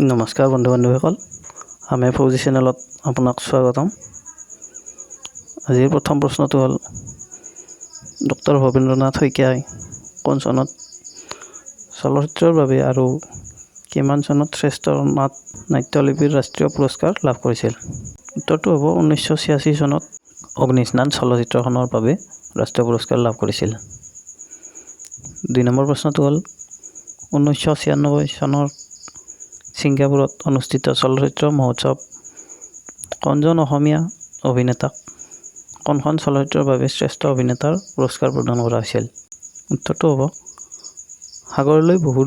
নমস্কাৰ বন্ধু-বান্ধৱীসকল, আমি ফৌজি চেনেলত আপোনাক স্বাগতম। আজিৰ প্ৰথম প্ৰশ্নটো হ'ল ডক্টৰ ভৱেন্দ্ৰনাথ শইকীয়াই কোন চনত চলচ্চিত্ৰৰ বাবে আৰু কিমান চনত শ্ৰেষ্ঠ নাট্যলিপিৰ ৰাষ্ট্ৰীয় পুৰস্কাৰ লাভ কৰিছিল? উত্তৰটো হ'ব 1986 চনত অগ্নিস্নান চলচ্চিত্ৰখনৰ বাবে ৰাষ্ট্ৰীয় পুৰস্কাৰ লাভ কৰিছিল। 2 নম্বৰ প্ৰশ্নটো হ'ল 1996 চনৰ ছিংগাপুৰত অনুষ্ঠিত চলচ্চিত্ৰ মহোৎসৱ কোনজন অসমীয়া অভিনেতাক কোনখন চলচ্চিত্ৰৰ বাবে শ্ৰেষ্ঠ অভিনেতাৰ পুৰস্কাৰ প্ৰদান কৰা হৈছিল? উত্তৰটো হ'ব সাগৰলৈ বহু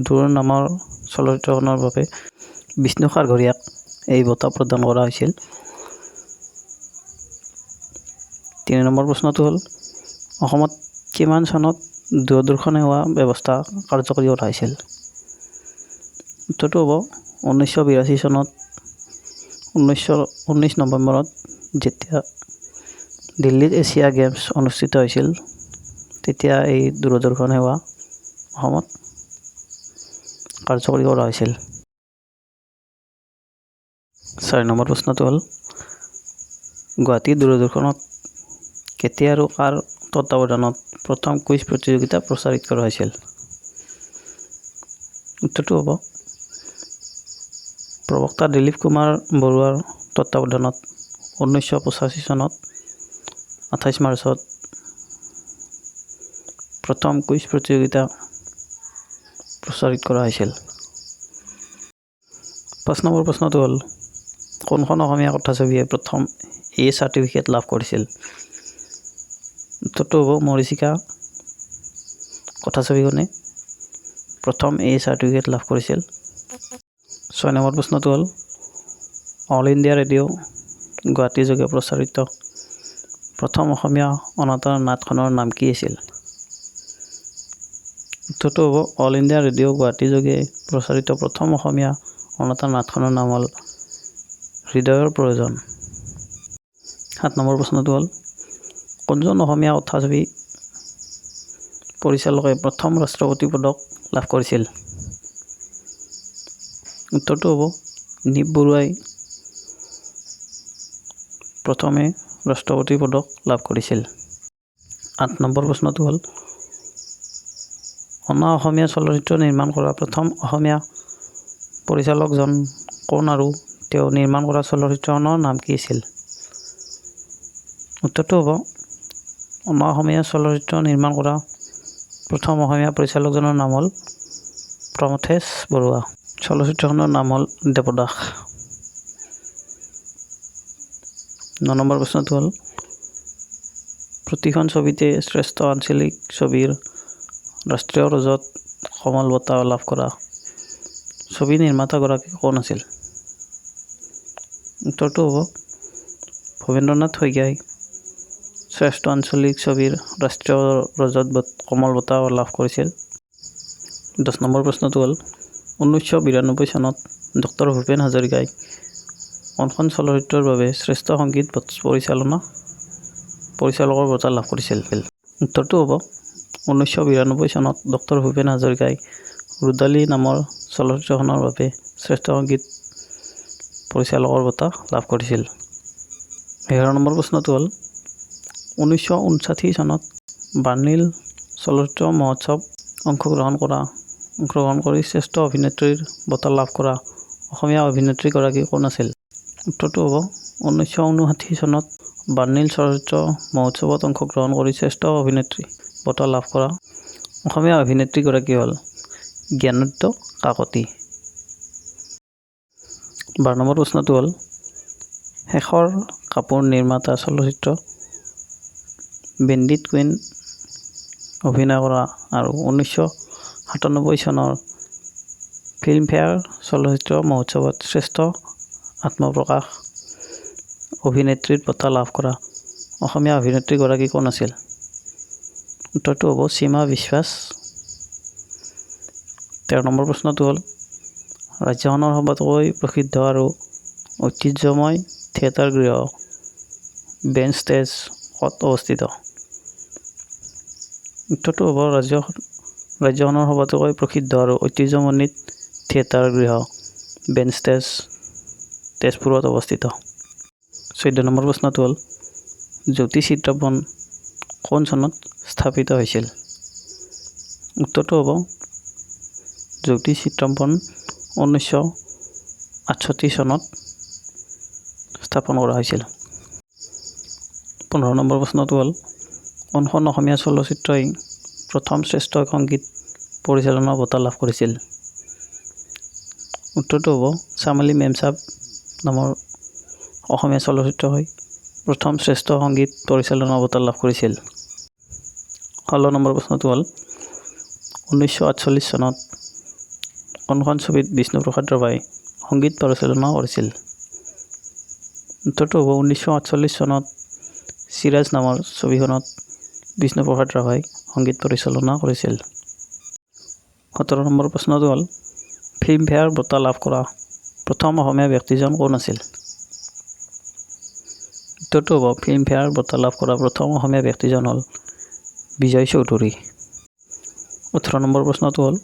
দূৰ নামৰ চলচ্চিত্ৰখনৰ বাবে বিষ্ণু খাৰঘৰীয়াক এই বঁটা প্ৰদান কৰা হৈছিল। 3 নম্বৰ প্ৰশ্নটো হ'ল অসমত কিমান চনত দূৰদৰ্শন সেৱা ব্যৱস্থা কাৰ্যকৰী কৰা হৈছিল? উত্তৰটো হ'ব 1982 চনত 19 নৱেম্বৰত যেতিয়া দিল্লীত এছিয়া গেমছ অনুষ্ঠিত হৈছিল তেতিয়া এই দূৰদৰ্শন সেৱা অসমত কাৰ্যকৰী কৰা হৈছিল। 4 নম্বৰ প্ৰশ্নটো হ'ল গুৱাহাটী দূৰদৰ্শনত কেতিয়া আৰু কাৰ তত্বাৱধানত প্ৰথম কুইজ প্ৰতিযোগিতা প্ৰচাৰিত কৰা হৈছিল? উত্তৰটো হ'ব প্ৰবক্তা দিলীপ কুমাৰ বৰুৱাৰ তত্বাৱধানত 1985 চনত 28 মাৰ্চত প্ৰথম কুইজ প্ৰতিযোগিতা প্ৰচাৰিত কৰা হৈছিল। 5 নম্বৰ প্ৰশ্নটো হ'ল কোনখন অসমীয়া কথাছবিয়ে প্ৰথম A চাৰ্টিফিকেট লাভ কৰিছিল? উত্তৰটো হ'ব মৰিচিকা কথাছবিখনে প্ৰথম A চাৰ্টিফিকেট লাভ কৰিছিল। 6 নম্বৰ প্ৰশ্নটো হ'ল অল ইণ্ডিয়া ৰেডিঅ' গুৱাহাটী যোগে প্ৰচাৰিত প্ৰথম অসমীয়া অনাতাঁৰ নাটখনৰ নাম কি আছিল? উত্তৰটো হ'ব অল ইণ্ডিয়া ৰেডিঅ' গুৱাহাটী যোগে প্ৰচাৰিত প্ৰথম অসমীয়া অনাতাঁৰ নাটখনৰ নাম হ'ল হৃদয়ৰ প্ৰয়োজন। 7 নম্বৰ প্ৰশ্নটো হ'ল কোনজন অসমীয়া কথাছবি পৰিচালকে প্ৰথম ৰাষ্ট্ৰপতি পদক লাভ কৰিছিল? উত্তৰটো হ'ব নিপ বৰুৱাই প্ৰথমে ৰাষ্ট্ৰপতি পদক লাভ কৰিছিল। 8 নম্বৰ প্ৰশ্নটো হ'ল অনা অসমীয়া চলচ্চিত্ৰ নিৰ্মাণ কৰা প্ৰথম অসমীয়া পৰিচালকজন কোন আৰু তেওঁ নিৰ্মাণ কৰা চলচ্চিত্ৰখনৰ নাম কি আছিল? উত্তৰটো হ'ব অনা অসমীয়া চলচ্চিত্ৰ নিৰ্মাণ কৰা প্ৰথম অসমীয়া পৰিচালকজনৰ নাম হ'ল প্ৰমথেশ বৰুৱা। চলচ্চিত্ৰখনৰ নাম হ'ল দেৱদাস। 9 নম্বৰ প্ৰশ্নটো হ'ল প্ৰতিখন ছবিতে শ্ৰেষ্ঠ আঞ্চলিক ছবিৰ ৰাষ্ট্ৰীয় ৰজত কমল বঁটা লাভ কৰা ছবি নিৰ্মাতাগৰাকী কোন আছিল? উত্তৰটো হ'ব ভৱেন্দ্ৰনাথ শইকীয়াই শ্ৰেষ্ঠ আঞ্চলিক ছবিৰ ৰাষ্ট্ৰীয় ৰজত কমল বঁটা লাভ কৰিছিল। 10 নম্বৰ প্ৰশ্নটো হ'ল 1992 চনত ডক্টৰ ভূপেন হাজৰিকাই কোনখন চলচ্চিত্ৰৰ বাবে শ্ৰেষ্ঠ সংগীত পৰিচালকৰ বঁটা লাভ কৰিছিল? উত্তৰটো হ'ব 1992 চনত ডক্টৰ ভূপেন হাজৰিকাই ৰুদালি নামৰ চলচ্চিত্ৰখনৰ বাবে শ্ৰেষ্ঠ সংগীত পৰিচালকৰ বঁটা লাভ কৰিছিল। 11 নম্বৰ প্ৰশ্নটো হ'ল 1959 চনত বাৰ্ণিল চলচ্চিত্ৰ মহোৎসৱ অংশগ্ৰহণ কৰি শ্ৰেষ্ঠ অভিনেত্ৰীৰ বঁটা লাভ কৰা অসমীয়া অভিনেত্ৰীগৰাকী কোন আছিল? উত্তৰটো হ'ব 1959 চনত বাৰ্ণিল চলচ্চিত্ৰ মহোৎসৱত অংশগ্ৰহণ কৰি শ্ৰেষ্ঠ অভিনেত্ৰী বঁটা লাভ কৰা অসমীয়া অভিনেত্ৰীগৰাকী হ'ল জ্ঞানোদ্য কাকতি। 12 নম্বৰ প্ৰশ্নটো হ'ল শেষৰ কাপুৰ নিৰ্মাতা চলচ্চিত্ৰ বেণ্ডিট কুইন অভিনয় কৰা আৰু 1997 চনৰ ফিল্মফেয়াৰ চলচ্চিত্ৰ মহোৎসৱত শ্ৰেষ্ঠ আত্মপ্ৰকাশ অভিনেত্ৰীৰ বঁটা লাভ কৰা অসমীয়া অভিনেত্ৰীগৰাকী কোন আছিল? উত্তৰটো হ'ব সীমা বিশ্বাস। 13 নম্বৰ প্ৰশ্নটো হ'ল ৰাজ্যখনৰ সবাতোকৈ প্ৰসিদ্ধ আৰু ঐতিহ্যময় থিয়েটাৰ গৃহ বেন ষ্টেজ ক'ত অৱস্থিত? উত্তৰটো হ'ব ৰাজ্যখনৰ সবাতোকৈ প্ৰসিদ্ধ আৰু ঐতিহ্যমণ্ডিত থিয়েটাৰ গৃহ বেন ষ্টেজ তেজপুৰত অৱস্থিত 14 নম্বৰ প্ৰশ্নটো হ'ল জ্যোতি চিত্ৰবন কোন চনত স্থাপিত হৈছিল উত্তৰটো হ'ব জ্যোতি চিত্ৰবন 1968 চনত স্থাপন কৰা হৈছিল 15 নম্বৰ প্ৰশ্নটো হ'ল কোনখন অসমীয়া চলচ্চিত্ৰই প্ৰথম শ্ৰেষ্ঠ সংগীত পৰিচালনা বঁটা লাভ কৰিছিল উত্তৰটো হ'ব চামেলি মেমচাব নামৰ অসমীয়া চলচ্চিত্ৰই প্ৰথম শ্ৰেষ্ঠ সংগীত পৰিচালনা বঁটা লাভ কৰিছিল 16 নম্বৰ প্ৰশ্নটো হ'ল 1948 চনত কোনখন ছবিত বিষ্ণুপ্ৰসাদ ৰাভাই সংগীত পৰিচালনা কৰিছিল উত্তৰটো হ'ব 1948 চনত চিৰাজ নামৰ ছবিখনত বিষ্ণুপ্ৰসাদ ৰাভাই সংগীত পৰিচালনা কৰিছিল 17 নম্বৰ প্ৰশ্নটো হ'ল ফিল্মফেয়াৰ বঁটা লাভ কৰা প্ৰথম অসমীয়া ব্যক্তিজন কোন আছিল উত্তৰটো হ'ব ফিল্মফেয়াৰ বঁটা লাভ কৰা প্ৰথম অসমীয়া ব্যক্তিজন হ'ল বিজয় চৌধুৰী 18 নম্বৰ প্ৰশ্নটো হ'ল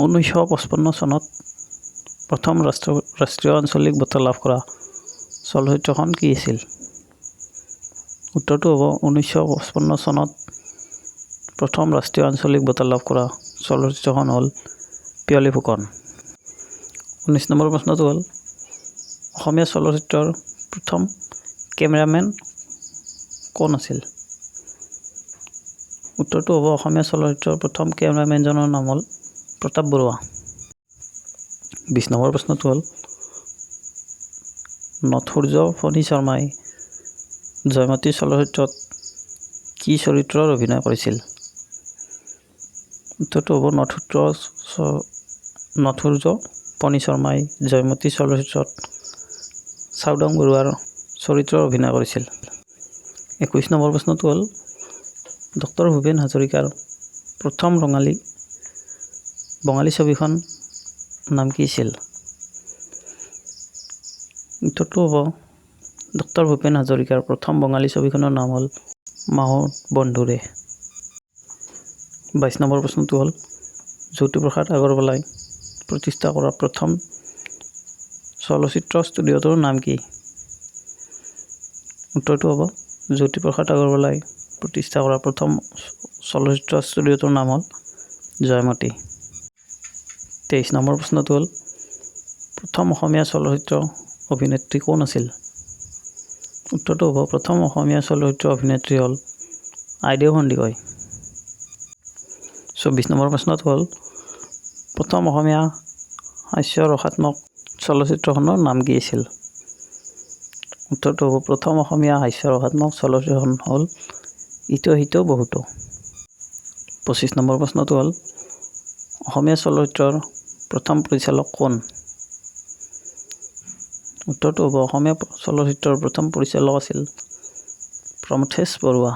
1955 চনত প্ৰথম ৰাষ্ট্ৰীয় আঞ্চলিক বঁটা লাভ কৰা চলচ্চিত্ৰখন কি আছিল উত্তৰটো হ'ব 1955 চনত প্ৰথম ৰাষ্ট্ৰীয় আঞ্চলিক বঁটা লাভ কৰা চলচ্চিত্ৰখন হ'ল পিয়লি ফুকন 19 নম্বৰ প্ৰশ্নটো হ'ল অসমীয়া চলচ্চিত্ৰৰ প্ৰথম কেমেৰামেন কোন আছিল উত্তৰটো হ'ব অসমীয়া চলচ্চিত্ৰৰ প্ৰথম কেমেৰামেনজনৰ নাম হ'ল প্ৰতাপ বৰুৱা 20 নম্বৰ প্ৰশ্নটো হ'ল নথসূৰ্য ফণী শৰ্মাই জয়মতী চলচ্চিত্ৰত কি চৰিত্ৰৰ অভিনয় কৰিছিল উত্তৰটো হ'ব নথসূৰ্য ফণী শৰ্মাই জয়মতী চলচ্চিত্ৰত চাওদাং বৰুৱাৰ চৰিত্ৰৰ অভিনয় কৰিছিল 21 নম্বৰ প্ৰশ্নটো হ'ল ডক্টৰ ভূপেন হাজৰিকাৰ প্ৰথম বঙালী ছবিখন নাম কি আছিল উত্তৰটো হ'ব ডক্টৰ ভূপেন হাজৰিকাৰ প্ৰথম বঙালী ছবিখনৰ নাম হ'ল মাহৰ বন্ধুৰে 22 নম্বৰ প্ৰশ্নটো হ'ল জ্যোতিপ্ৰসাদ আগৰৱালাই প্ৰতিষ্ঠা কৰা প্ৰথম চলচ্চিত্ৰ ষ্টুডিঅ'টোৰ নাম কি উত্তৰটো হ'ব জ্যোতিপ্ৰসাদ আগৰৱালাই প্ৰতিষ্ঠা কৰা প্ৰথম চলচ্চিত্ৰ ষ্টুডিঅ'টোৰ নাম হ'ল জয়মতী 23 নম্বৰ প্ৰশ্নটো হ'ল প্ৰথম অসমীয়া চলচ্চিত্ৰ অভিনেত্ৰী কোন আছিল উত্তৰটো হ'ব প্ৰথম অসমীয়া চলচ্চিত্ৰ অভিনেত্ৰী হ'ল আইদেউ সন্দিকৈ 24 নম্বৰ প্ৰশ্নটো হ'ল প্ৰথম অসমীয়া হাস্য ৰসাত্মক চলচ্চিত্ৰখনৰ নাম কি আছিল উত্তৰটো হ'ব প্ৰথম অসমীয়া হাস্য ৰসাত্মক চলচ্চিত্ৰখন হ'ল ইটো সিটো বহুতো 25 নম্বৰ প্ৰশ্নটো হ'ল অসমীয়া চলচ্চিত্ৰৰ প্ৰথম পৰিচালক কোন উত্তৰটো হ'ব অসমীয়া চলচ্চিত্ৰৰ প্ৰথম পৰিচালক আছিল প্ৰমথেশ বৰুৱা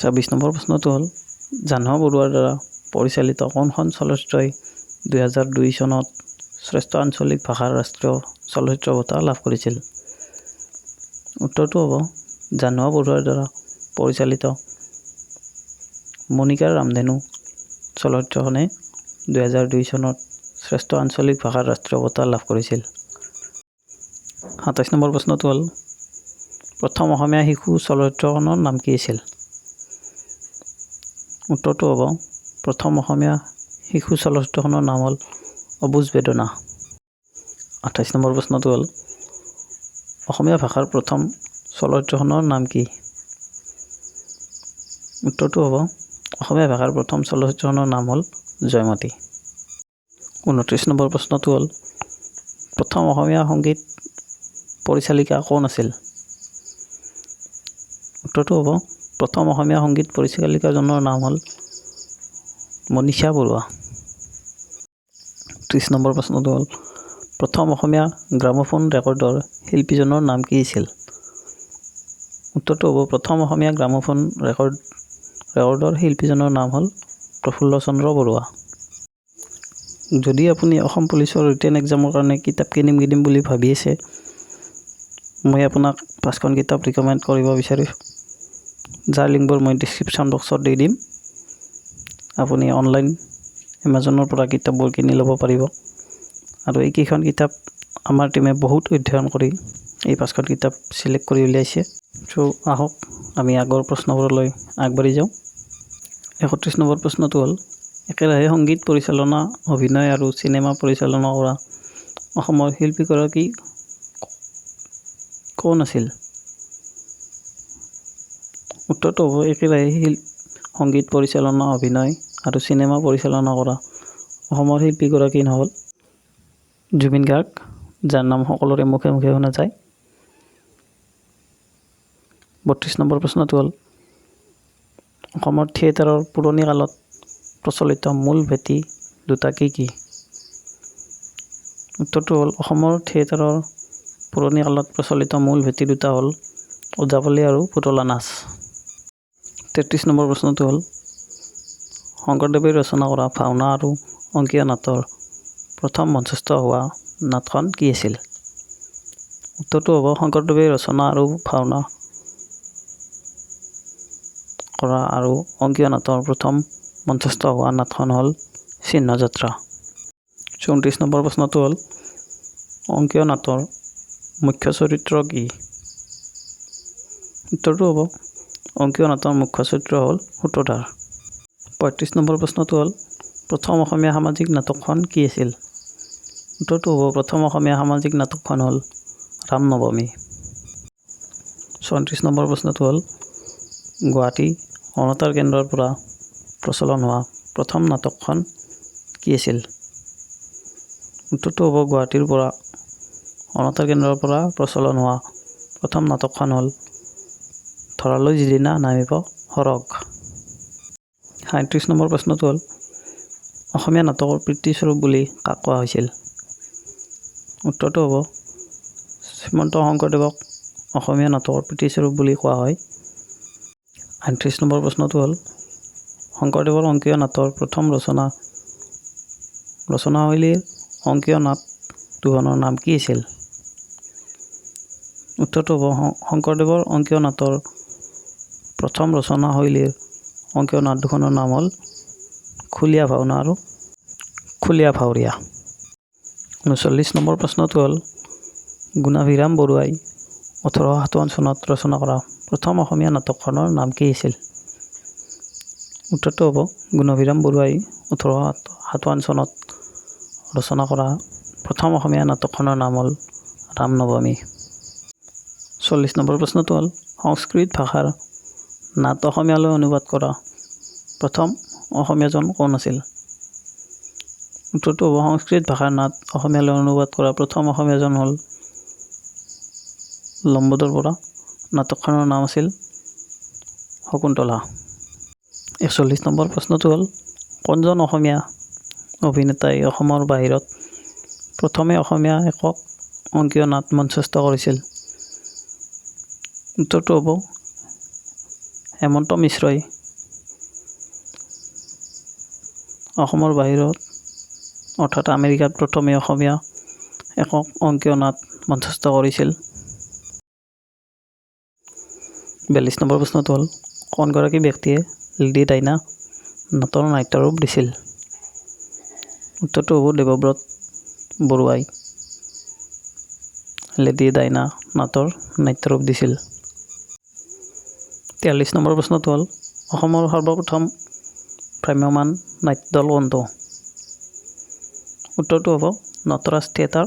26 নম্বৰ প্ৰশ্নটো হ'ল জাহ্নু বৰুৱাৰ দ্বাৰা পৰিচালিত কোনখন চলচ্চিত্ৰই 2002 চনত শ্ৰেষ্ঠ আঞ্চলিক ভাষাৰ ৰাষ্ট্ৰীয় চলচ্চিত্ৰ বঁটা লাভ কৰিছিল উত্তৰটো হ'ব জাহ্নু বৰুৱাৰ দ্বাৰা পৰিচালিত মণিকাৰ ৰামধেনু চলচ্চিত্ৰখনে 2002 চনত শ্ৰেষ্ঠ আঞ্চলিক ভাষাৰ ৰাষ্ট্ৰীয় বঁটা লাভ কৰিছিল 27 নম্বৰ প্ৰশ্নটো হ'ল প্ৰথম অসমীয়া শিশু চলচ্চিত্ৰখনৰ নাম কি আছিল উত্তৰটো হ'ব প্ৰথম অসমীয়া শিশু চলচ্চিত্ৰখনৰ নাম হ'ল অবুজ বেদনা 28 নম্বৰ প্ৰশ্নটো হ'ল অসমীয়া ভাষাৰ প্ৰথম চলচ্চিত্ৰখনৰ নাম কি উত্তৰটো হ'ব অসমীয়া ভাষাৰ প্ৰথম চলচ্চিত্ৰখনৰ নাম হ'ল জয়মতী 29 নম্বৰ প্ৰশ্নটো হ'ল প্ৰথম অসমীয়া সংগীত পৰিচালিকা কোন আছিল উত্তৰটো হ'ব প্ৰথম অসমীয়া সংগীত পৰিচালিকাজনৰ নাম হ'ল মনীষা বৰুৱা 30 নম্বৰ প্ৰশ্নটো হ'ল প্ৰথম অসমীয়া গ্ৰামোফোন ৰেকৰ্ডৰ শিল্পীজনৰ নাম কি আছিল উত্তৰটো হ'ব প্ৰথম অসমীয়া গ্ৰামোফোন ৰেকৰ্ডৰ শিল্পীজনৰ নাম হ'ল প্ৰফুল্ল চন্দ্ৰ বৰুৱা যদি আপুনি অসম পুলিচৰ ৰিটেন এক্সামৰ কাৰণে কিতাপ কিনিম বুলি ভাবি আছে মই আপোনাক 5খন কিতাপ ৰিকমেণ্ড কৰিব বিচাৰিছোঁ যাৰ লিংকবোৰ মই ডিছক্ৰিপশ্যন বক্সত দি দিম আপুনি অনলাইন এমাজনৰ পৰা কিতাপবোৰ কিনি ল'ব পাৰিব আৰু এইকেইখন কিতাপ আমাৰ টিমে বহুত অধ্যয়ন কৰি এই 5খন কিতাপ সিলেক্ট কৰি উলিয়াইছে সো আহক আমি আগৰ প্ৰশ্নবোৰলৈ আগবাঢ়ি যাওঁ 31 নম্বৰ প্ৰশ্নটো হ'ল একেৰাহে সংগীত পৰিচালনা অভিনয় আৰু সিনেমা পৰিচালনা কৰা অসমৰ শিল্পীগৰাকী কোন আছিল উত্তৰটো হ'ব একেৰাহে সংগীত পৰিচালনা অভিনয় আৰু সিনেমা পৰিচালনা কৰা অসমৰ শিল্পীগৰাকী হ'ল জুবিন গাৰ্গ যাৰ নাম সকলোৰে মুখে মুখে শুনা যায় 32 নম্বৰ প্ৰশ্নটো হ'ল অসমৰ থিয়েটাৰৰ পুৰণি কালত প্ৰচলিত মূল ভেটি দুটা কি উত্তৰটো হ'ল অসমৰ থিয়েটাৰৰ পুৰণি কালত প্ৰচলিত মূল ভেটি দুটা হ'ল ওজাপালি আৰু পুতলা নাচ 33 নম্বৰ প্ৰশ্নটো হ'ল শংকৰদেৱে ৰচনা কৰা ভাওনা আৰু অংকীয়া নাটৰ প্ৰথম মঞ্চস্থ হোৱা নাটখন কি আছিল উত্তৰটো হ'ব শংকৰদেৱে ৰচনা আৰু ভাওনা কৰা আৰু অংকীয়া নাটৰ প্ৰথম মঞ্চস্থ হোৱা নাটখন হ'ল চিহ্নযাত্ৰা 34 নম্বৰ প্ৰশ্নটো হ'ল অংকীয়া নাটৰ মুখ্য চৰিত্ৰ কি উত্তৰটো হ'ব অংকীয়া নাটৰ মুখ্য চৰিত্ৰ হ'ল সূত্ৰধাৰ 35 নম্বৰ প্ৰশ্নটো হ'ল প্ৰথম অসমীয়া সামাজিক নাটকখন কি আছিল উত্তৰটো হ'ব প্ৰথম অসমীয়া সামাজিক নাটকখন হ'ল ৰামনৱমী 34 নম্বৰ প্ৰশ্নটো হ'ল গুৱাহাটী অনাতাঁৰ কেন্দ্ৰৰ পৰা প্ৰচলন হোৱা প্ৰথম নাটকখন কি আছিল উত্তৰটো হ'ব গুৱাহাটীৰ পৰা অনাতাঁৰ কেন্দ্ৰৰ পৰা প্ৰচলন হোৱা প্ৰথম নাটকখন হ'ল ধৰালৈ যিদিনা নামিব সৰগ 37 নম্বৰ প্ৰশ্নটো হ'ল অসমীয়া নাটকৰ পিতৃস্বৰূপ বুলি কাক কোৱা হৈছিল উত্তৰটো হ'ব শ্ৰীমন্ত শংকৰদেৱক অসমীয়া নাটকৰ পিতৃস্বৰূপ বুলি কোৱা হয় 38 নম্বৰ প্ৰশ্নটো হ'ল শংকৰদেৱৰ অংকীয়া নাটৰ প্ৰথম ৰচনাশৈলীৰ অংকীয় নাট দুখনৰ নাম কি আছিল উত্তৰটো হ'ব শংকৰদেৱৰ অংকীয় নাটৰ প্ৰথম ৰচনাশৈলীৰ অংকীয় নাট দুখনৰ নাম হ'ল খুলীয়া ভাওনা আৰু খুলীয়া ভাৱৰীয়া 39 নম্বৰ প্ৰশ্নটো হ'ল গুণাভিৰাম বৰুৱাই 1857 চনত ৰচনা কৰা প্ৰথম অসমীয়া নাটকখনৰ নাম কি আছিল উত্তৰটো হ'ব গুণাভিৰাম বৰুৱাই 1857 চনত ৰচনা কৰা প্ৰথম অসমীয়া নাটকখনৰ নাম হ'ল ৰামনৱমী 40 নম্বৰ প্ৰশ্নটো হ'ল সংস্কৃত ভাষাৰ নাট অসমীয়ালৈ অনুবাদ কৰা প্ৰথম অসমীয়াজন কোন আছিল উত্তৰটো হ'ব সংস্কৃত ভাষাৰ নাট অসমীয়ালৈ অনুবাদ কৰা প্ৰথম অসমীয়াজন হ'ল লম্বোদৰ বৰা নাটকখনৰ নাম আছিল শকুন্তলা 41 নম্বৰ প্ৰশ্নটো হ'ল কোনজন অসমীয়া অভিনেতাই অসমৰ বাহিৰত প্ৰথমে অসমীয়া একক অংকীয় নাট মঞ্চস্থ কৰিছিল উত্তৰটো হ'ব হেমন্ত মিশ্ৰই অসমৰ বাহিৰত অৰ্থাৎ আমেৰিকাত প্ৰথমে অসমীয়া একক অংকীয় নাট মঞ্চস্থ কৰিছিল 42 নম্বৰ প্ৰশ্নটো হ'ল কোনগৰাকী ব্যক্তিয়ে লিডি ডাইনা নাটৰ নাট্যৰূপ দিছিল উত্তৰটো হ'ব দেৱব্ৰত বৰুৱাই লেডি ডাইনা নাটৰ নাট্যৰূপ দিছিল 43 নম্বৰ প্ৰশ্নটো হ'ল অসমৰ সৰ্বপ্ৰথম ভ্ৰাম্যমাণ নাট্যদল কোনটো উত্তৰটো হ'ব নটৰাজ থিয়েটাৰ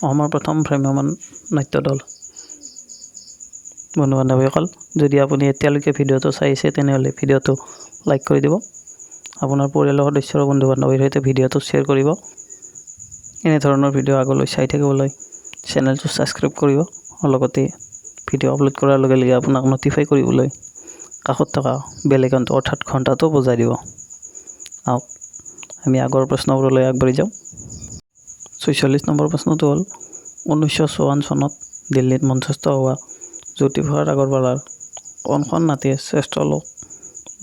অসমৰ প্ৰথম ভ্ৰাম্যমাণ নাট্যদল বন্ধু বান্ধৱীসকল যদি আপুনি এতিয়ালৈকে ভিডিঅ'টো চাইছে তেনেহ'লে ভিডিঅ'টো লাইক কৰি দিব আপোনাৰ পৰিয়ালৰ সদস্য আৰু বন্ধু বান্ধৱীৰ সৈতে ভিডিঅ'টো শ্বেয়াৰ কৰিব এনেধৰণৰ ভিডিঅ' আগলৈ চাই থাকিবলৈ চেনেলটো ছাবস্ক্ৰাইব কৰিব আৰু লগতে ভিডিঅ' আপলোড কৰাৰ লগে লগে আপোনাক নটিফাই কৰিবলৈ কাষত থকা বেল আইকনটো অৰ্থাৎ ঘণ্টাটো বজাই দিব আহক আমি আগৰ প্ৰশ্নবোৰলৈ আগবাঢ়ি যাওঁ 46 নম্বৰ প্ৰশ্নটো হ'ল 1954 চনত দিল্লীত মঞ্চস্থ হোৱা জ্যোতিপ্ৰসাদ আগৰৱালাৰ কোনখন নাটে শ্ৰেষ্ঠ লোক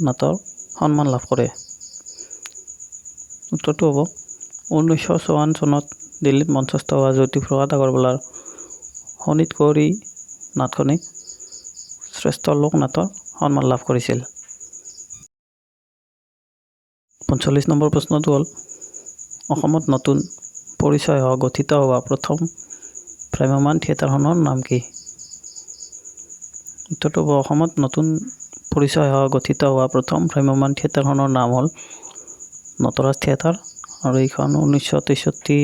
নাটৰ সন্মান লাভ কৰে উত্তৰটো হ'ব 1954 চনত দিল্লীত মঞ্চস্থ হোৱা জ্যোতিপ্ৰসাদ আগৰৱালাৰ শোণিত কুঁৱৰী নাটখনে শ্ৰেষ্ঠ লোক নাটৰ সন্মান লাভ কৰিছিল 45 নম্বৰ প্ৰশ্নটো হ'ল অসমত নতুন পৰিচয় গঠিত হোৱা প্ৰথম ভ্ৰাম্যমাণ থিয়েটাৰখনৰ নাম কি? উত্তৰটো হ'ব অসমত নতুন পৰিচয় গঠিত হোৱা প্ৰথম ভ্ৰাম্যমাণ থিয়েটাৰখনৰ নাম হ'ল নটৰাজ থিয়েটাৰ আৰু এইখন 1963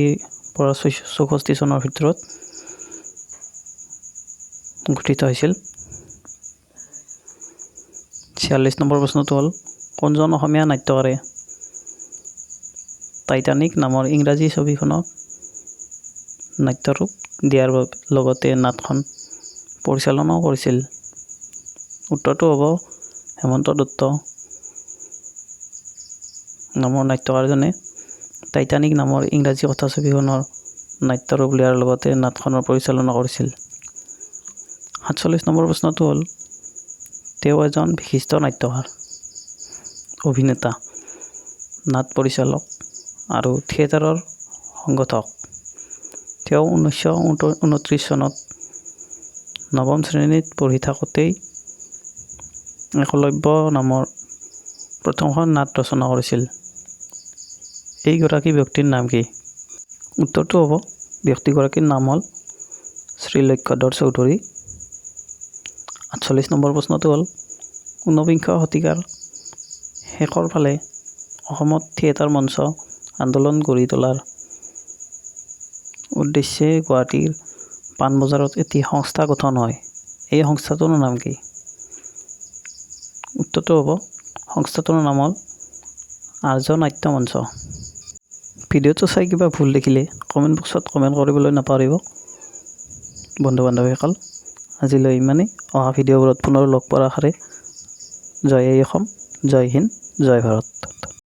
পৰা 64 চনৰ ভিতৰত গঠিত হৈছিল। 46 নম্বৰ প্ৰশ্নটো হ'ল কোনজন অসমীয়া নাট্যকাৰে টাইটানিক নামৰ ইংৰাজী ছবিখনক নাট্যৰূপ দিয়াৰ লগতে নাটখন পৰিচালনাও কৰিছিল? উত্তৰটো হ'ব হেমন্ত দত্ত নামৰ নাট্যকাৰজনে টাইটানিক নামৰ ইংৰাজী কথাছবিখনৰ নাট্যৰূপ দিয়াৰ লগতে নাটখনৰ পৰিচালনা কৰিছিল। 47 নম্বৰ প্ৰশ্নটো হ'ল তেওঁ এজন বিশিষ্ট নাট্যকাৰ, অভিনেতা, নাট পৰিচালক আৰু থিয়েটাৰৰ সংগঠক। তেওঁ 1929 চনত নৱম শ্ৰেণীত পঢ়ি থাকোঁতেই একলব্য নামৰ প্ৰথমখন নাট ৰচনা কৰিছিল। এইগৰাকী ব্যক্তিৰ নাম কি? উত্তৰটো হ'ব ব্যক্তিগৰাকীৰ নাম হ'ল শ্ৰী লক্ষ্যধৰ চৌধুৰী। 48 নম্বৰ প্ৰশ্নটো হ'ল ঊনবিংশ শতিকাৰ শেষৰ ফালে অসমত থিয়েটাৰ মঞ্চ আন্দোলন গঢ়ি তোলাৰ উদ্দেশ্যে গুৱাহাটীৰ পাণবজাৰত এটি সংস্থা গঠন হয়। এই সংস্থাটোৰ নাম কি? উত্তৰটো হ'ব সংস্থাটোৰ নাম হ'ল আৰ্য নাট্য মঞ্চ। ভিডিঅ'টো চাই কিবা ভুল দেখিলে কমেণ্ট বক্সত কমেণ্ট কৰিবলৈ নাপাহৰিব। বন্ধু বান্ধৱীসকল, আজিলৈ ইমানেই। অহা ভিডিঅ'বোৰত পুনৰ লগ পোৱাৰ আশাৰে জয় অসম, জয় হিন্দ, জয় ভাৰত।